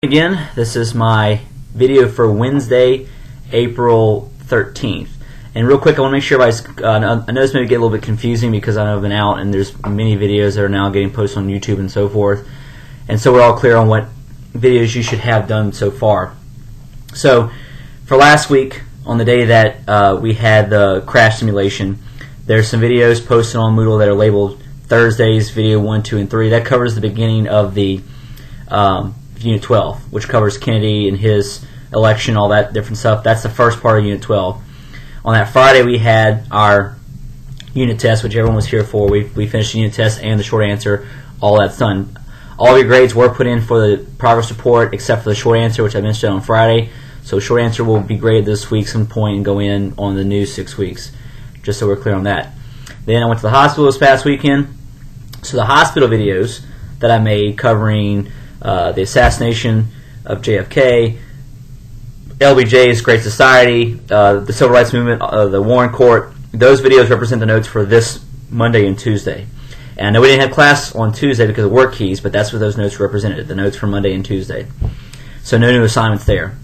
Again, this is my video for Wednesday, April 13th. And real quick, I want to make sure everybody's, I know this may get a little bit confusing because I know I've been out and there's many videos that are now getting posted on YouTube and so forth. And so we're all clear on what videos you should have done so far. So, for last week, on the day that we had the crash simulation, there's some videos posted on Moodle that are labeled Thursday's video 1, 2, and 3. That covers the beginning of the Unit 12, which covers Kennedy and his election, all that different stuff. That's the first part of Unit 12. On that Friday, we had our unit test, which everyone was here for. We finished the unit test and the short answer. All that's done. All of your grades were put in for the progress report, except for the short answer, which I mentioned on Friday. So short answer will be graded this week some point and go in on the new 6 weeks, just so we're clear on that. Then I went to the hospital this past weekend. So the hospital videos that I made covering the assassination of JFK, LBJ's Great Society, the Civil Rights Movement, the Warren Court, those videos represent the notes for this Monday and Tuesday. And I know we didn't have class on Tuesday because of work keys, but that's what those notes represented, the notes for Monday and Tuesday. So no new assignments there.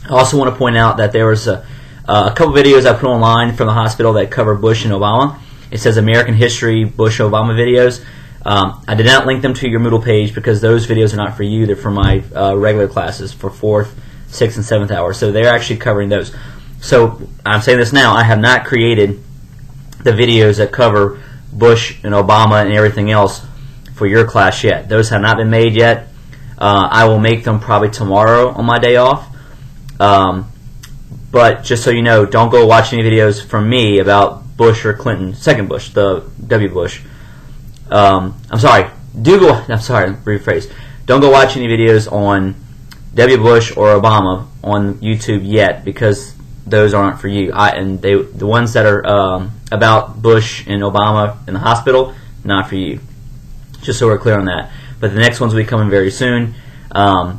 I also want to point out that there was a couple videos I put online from the hospital that cover Bush and Obama. It says American History Bush Obama videos. I did not link them to your Moodle page because those videos are not for you. They're for my regular classes for 4th, 6th, and 7th hours. So they're actually covering those. So I'm saying this now. I have not created the videos that cover Bush and Obama and everything else for your class yet. Those have not been made yet. I will make them probably tomorrow on my day off. But just so you know, don't go watch any videos from me about Bush or Clinton, second Bush, the W. Bush. Rephrase. Don't go watch any videos on W. Bush or Obama on YouTube yet because those aren't for you. The ones that are about Bush and Obama in the hospital, not for you. Just so we're clear on that. But the next ones will be coming very soon. And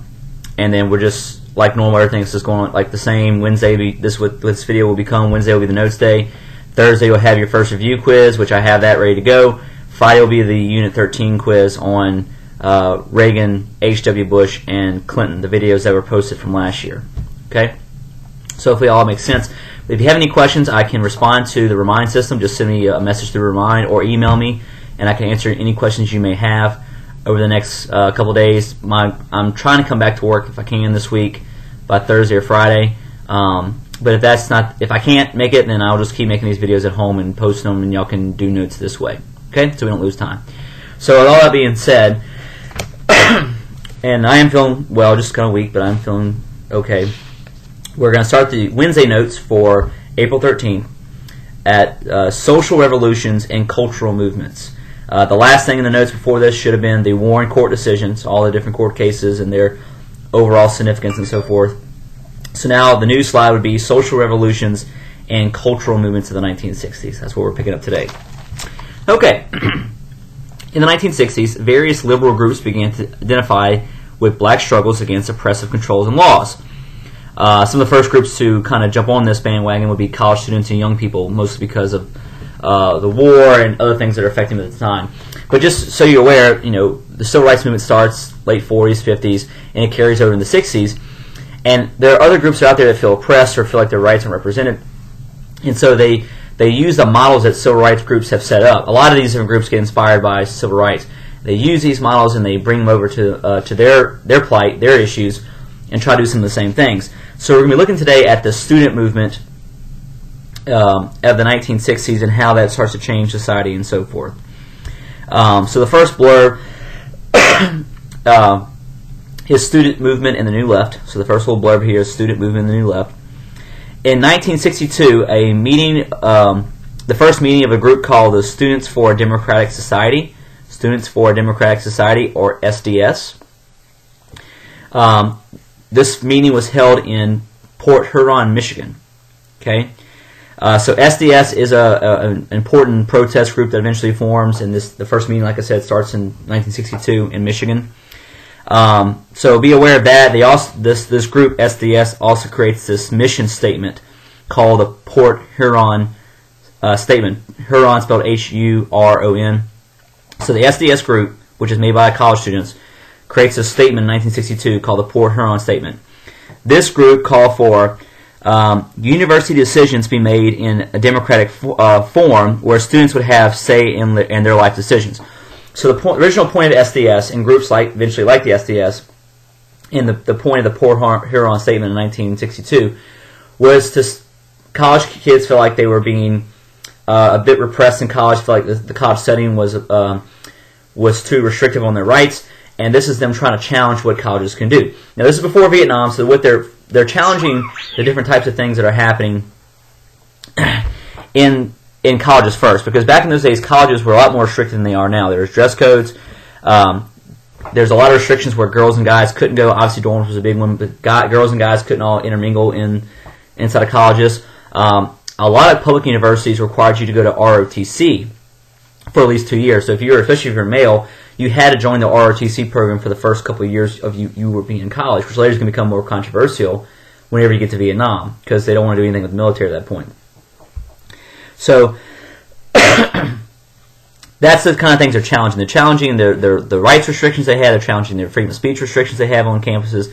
then we're just like normal. Everything's just going like the same. Wednesday, this video will become Wednesday will be the notes day. Thursday you'll have your first review quiz, which I have that ready to go. Friday will be the Unit 13 quiz on Reagan, H.W. Bush, and Clinton, the videos that were posted from last year. Okay? So hopefully all makes sense. If you have any questions, I can respond to the Remind system. Just send me a message through Remind or email me, and I can answer any questions you may have over the next couple days. I'm trying to come back to work if I can this week by Thursday or Friday. But if I can't make it, then I'll just keep making these videos at home and post them, and y'all can do notes this way. Okay, so we don't lose time. So with all that being said, and I am feeling, well, just kind of weak, but I'm feeling okay. We're going to start the Wednesday notes for April 13th at social revolutions and cultural movements. The last thing in the notes before this should have been the Warren Court decisions, all the different court cases and their overall significance and so forth. So now the new slide would be social revolutions and cultural movements of the 1960s. That's what we're picking up today. Okay, in the 1960s, various liberal groups began to identify with black struggles against oppressive controls and laws. Some of the first groups to kind of jump on this bandwagon would be college students and young people, mostly because of the war and other things that are affecting them at the time. But just so you're aware, the Civil Rights Movement starts late 40s, 50s, and it carries over in the 60s. And there are other groups out there that feel oppressed or feel like their rights aren't represented. And so they use the models that civil rights groups have set up. A lot of these different groups get inspired by civil rights. They use these models and they bring them over to their plight, their issues, and try to do some of the same things. So we're going to be looking today at the student movement of the 1960s and how that starts to change society and so forth. So the first blurb is student movement in the New Left. So the first little blurb here is student movement in the New Left. In 1962, the first meeting of a group called the Students for a Democratic Society, or SDS. This meeting was held in Port Huron, Michigan. Okay, so SDS is an important protest group that eventually forms, and the first meeting, like I said, starts in 1962 in Michigan. So be aware of that. This group SDS also creates this mission statement called the Port Huron Statement. Huron spelled H-U-R-O-N. So the SDS group, which is made by college students, creates a statement in 1962 called the Port Huron Statement. This group called for university decisions be made in a democratic form where students would have say in their life decisions. So the original point of SDS, and groups eventually like the SDS, and the point of the Port Huron Statement in 1962, was to college kids feel like they were being a bit repressed in college, feel like the college setting was too restrictive on their rights, and this is them trying to challenge what colleges can do. Now this is before Vietnam, so what they're challenging the different types of things that are happening in colleges first, because back in those days colleges were a lot more restricted than they are now. There's dress codes. There's a lot of restrictions where girls and guys couldn't go. Obviously dorms was a big one, but girls and guys couldn't all intermingle inside of colleges. A lot of public universities required you to go to ROTC for at least 2 years. So especially if you're male, you had to join the ROTC program for the first couple of years of you were being in college, which later is going to become more controversial whenever you get to Vietnam, because they don't want to do anything with the military at that point. So that's the kind of things they're challenging. They're challenging the rights restrictions they have. They're challenging their freedom of speech restrictions they have on campuses.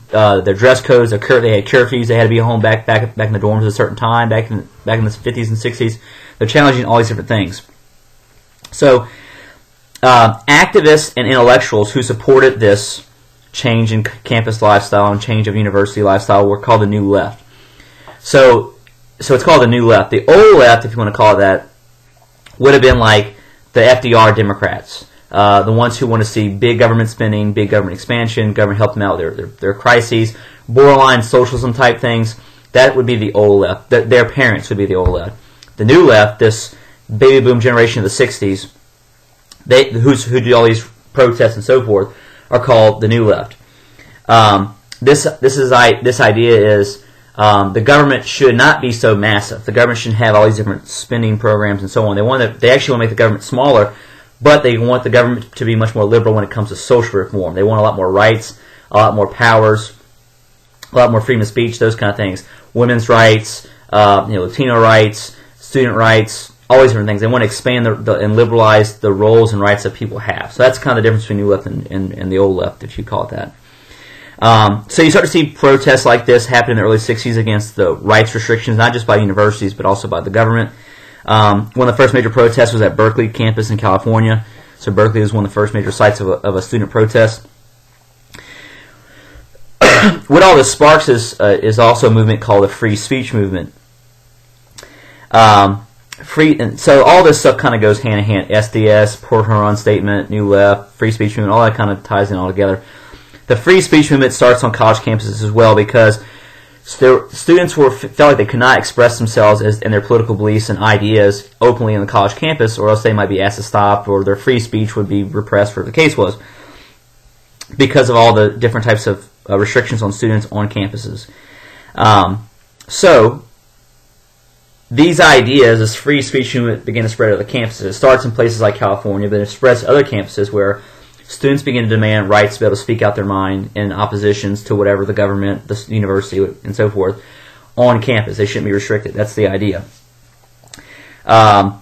Their dress codes. They had curfews. They had to be home back in the dorms at a certain time. Back in the 50s and 60s. They're challenging all these different things. So activists and intellectuals who supported this change in campus lifestyle and change of university lifestyle were called the New Left. So it's called the New Left. The Old Left, if you want to call it that, would have been like the FDR Democrats, the ones who want to see big government spending, big government expansion, government help them out with their crises, borderline socialism type things. That would be the Old Left. Their parents would be the Old Left. The New Left, this baby boom generation of the 60s, who do all these protests and so forth, are called the New Left. This idea is the government should not be so massive. The government shouldn't have all these different spending programs and so on. They actually want to make the government smaller, but they want the government to be much more liberal when it comes to social reform. They want a lot more rights, a lot more powers, a lot more freedom of speech, those kind of things. Women's rights, Latino rights, student rights, all these different things. They want to expand and liberalize the roles and rights that people have. So that's kind of the difference between New Left and the Old Left, if you call it that. So you start to see protests like this happen in the early 60s against the rights restrictions, not just by universities, but also by the government. One of the first major protests was at Berkeley campus in California. So Berkeley was one of the first major sites of a student protest. What all this sparks is also a movement called the free speech movement. So all this stuff kind of goes hand in hand. SDS, Port Huron Statement, New Left, free speech movement, all that kind of ties in all together. The free speech movement starts on college campuses as well because students felt like they could not express themselves in their political beliefs and ideas openly on the college campus, or else they might be asked to stop, or their free speech would be repressed, whatever the case was, because of all the different types of restrictions on students on campuses. So these ideas, this free speech movement, began to spread to the campuses. It starts in places like California, but it spreads to other campuses where students begin to demand rights to be able to speak out their mind in oppositions to whatever the government, the university, and so forth on campus. They shouldn't be restricted. That's the idea. And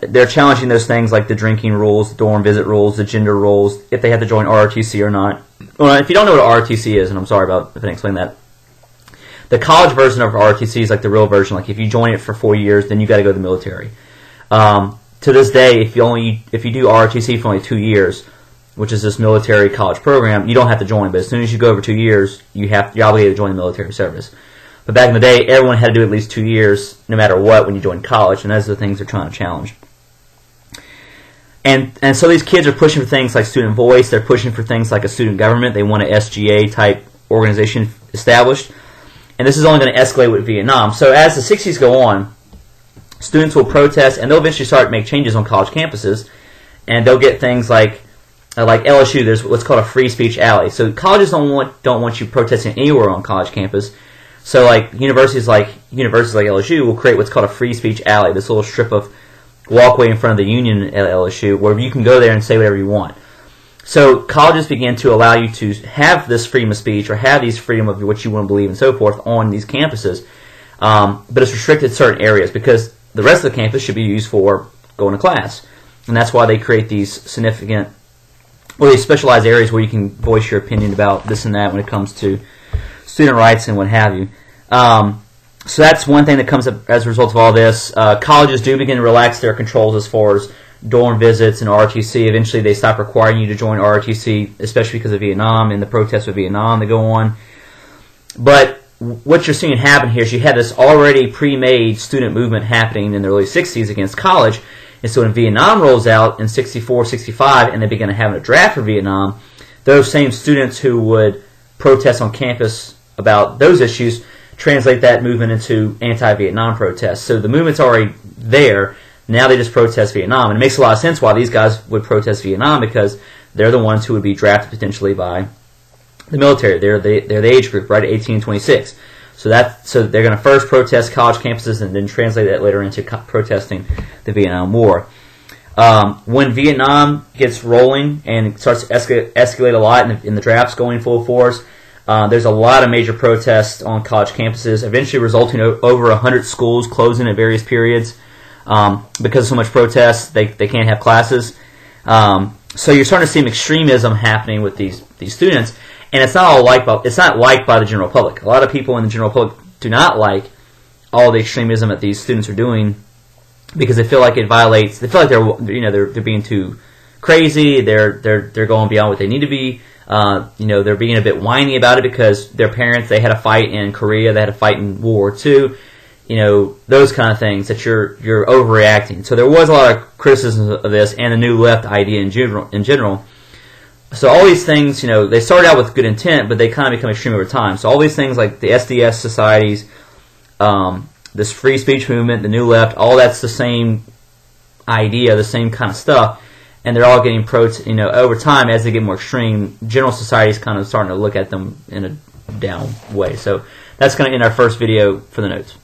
they're challenging those things like the drinking rules, the dorm visit rules, the gender rules, if they have to join ROTC or not. Well, if you don't know what ROTC is, and I'm sorry if I didn't explain that, the college version of ROTC is like the real version. Like if you join it for 4 years, then you got to go to the military. To this day, if you do ROTC for only 2 years, which is this military college program, you don't have to join. But as soon as you go over 2 years, you're obligated to join the military service. But back in the day, everyone had to do at least 2 years, no matter what, when you joined college, and those are the things they're trying to challenge. And so these kids are pushing for things like student voice. They're pushing for things like a student government. They want an SGA type organization established. And this is only going to escalate with Vietnam. So as the 60s go on, students will protest, and they'll eventually start to make changes on college campuses, and they'll get things like LSU. There's what's called a free speech alley. So colleges don't want you protesting anywhere on college campus. So like universities like LSU will create what's called a free speech alley. This little strip of walkway in front of the Union at LSU where you can go there and say whatever you want. So colleges begin to allow you to have this freedom of speech or have these freedom of what you want to believe and so forth on these campuses, but it's restricted to certain areas because the rest of the campus should be used for going to class. And that's why they create these significant or these specialized areas where you can voice your opinion about this and that when it comes to student rights and what have you. So that's one thing that comes up as a result of all this. Colleges do begin to relax their controls as far as dorm visits and ROTC. Eventually they stop requiring you to join ROTC, especially because of Vietnam and the protests with Vietnam that go on. But what you're seeing happen here is you had this already pre-made student movement happening in the early 60s against college. And so when Vietnam rolls out in 64, 65, and they begin having a draft for Vietnam, those same students who would protest on campus about those issues translate that movement into anti-Vietnam protests. So the movement's already there. Now they just protest Vietnam. And it makes a lot of sense why these guys would protest Vietnam, because they're the ones who would be drafted potentially by the military. They're the age group, right, 18 to 26. So they're going to first protest college campuses and then translate that later into protesting the Vietnam War. When Vietnam gets rolling and starts to escalate a lot in the drafts going full force, there's a lot of major protests on college campuses, eventually resulting in over 100 schools closing at various periods because of so much protest. They can't have classes. So you're starting to see some extremism happening with these students, and it's not liked by the general public. A lot of people in the general public do not like all the extremism that these students are doing because they feel like it violates. They feel like they're being too crazy. They're going beyond what they need to be. They're being a bit whiny about it because their parents, they had a fight in Korea, they had a fight in World War II, those kind of things that you're overreacting. So there was a lot of criticism of this and the New Left idea in general. So all these things, they started out with good intent, but they kind of become extreme over time. So all these things like the SDS societies, this free speech movement, the New Left, all that's the same idea, the same kind of stuff. And they're all getting over time as they get more extreme. General society is kind of starting to look at them in a down way. So that's going to end our first video for the notes.